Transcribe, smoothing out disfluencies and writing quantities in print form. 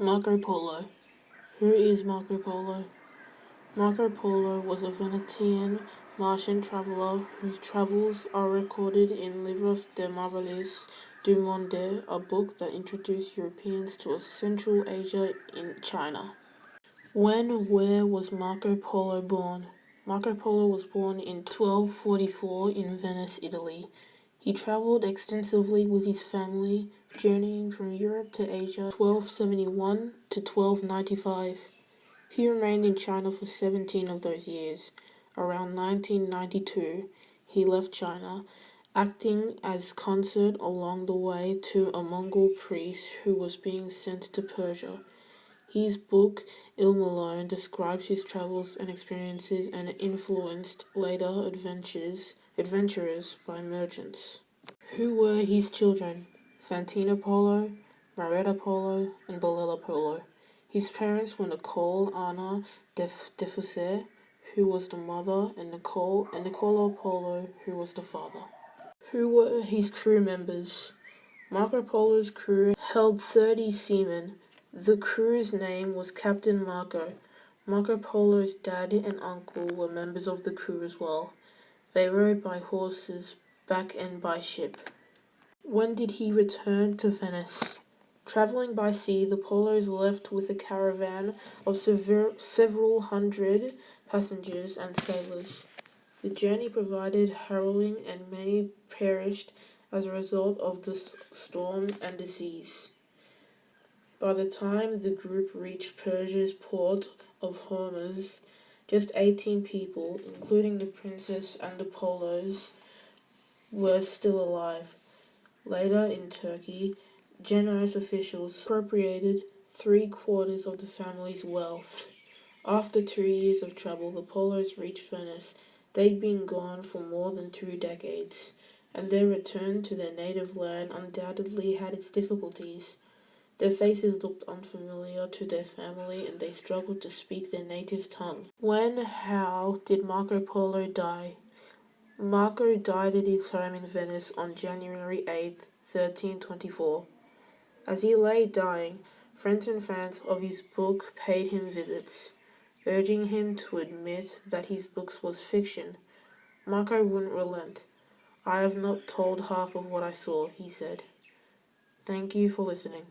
Marco Polo. Who is Marco Polo? Marco Polo was a Venetian Martian traveller whose travels are recorded in Livros de Maravillas du Monde, a book that introduced Europeans to Central Asia in China. Where was Marco Polo born? Marco Polo was born in 1244 in Venice, Italy. He travelled extensively with his family, journeying from Europe to Asia 1271 to 1295. He remained in China for 17 of those years. Around 1992, he left China, acting as consort along the way to a Mongol priest who was being sent to Persia. His book, Il Malone, describes his travels and experiences and influenced later adventurers by merchants. Who were his children? Fantina Polo, Marietta Polo, and Bolella Polo. His parents were Nicole Anna Defusse, who was the mother, and Niccolo Polo, who was the father. Who were his crew members? Marco Polo's crew held 30 seamen. The crew's name was Captain Marco. Marco Polo's dad and uncle were members of the crew as well. They rode by horses back and by ship. When did he return to Venice? Travelling by sea, the Polos left with a caravan of several hundred passengers and sailors. The journey proved harrowing and many perished as a result of the storm and disease. By the time the group reached Persia's port of Hormuz, just 18 people, including the princess and the Polos, were still alive. Later in Turkey, generous officials appropriated 3/4 of the family's wealth. After 2 years of trouble, the Polos reached Venice. They'd been gone for more than 2 decades, and their return to their native land undoubtedly had its difficulties. Their faces looked unfamiliar to their family, and they struggled to speak their native tongue. How did Marco Polo die? Marco died at his home in Venice on January 8, 1324. As he lay dying, friends and fans of his book paid him visits, urging him to admit that his book was fiction. Marco wouldn't relent. "I have not told half of what I saw," he said. Thank you for listening.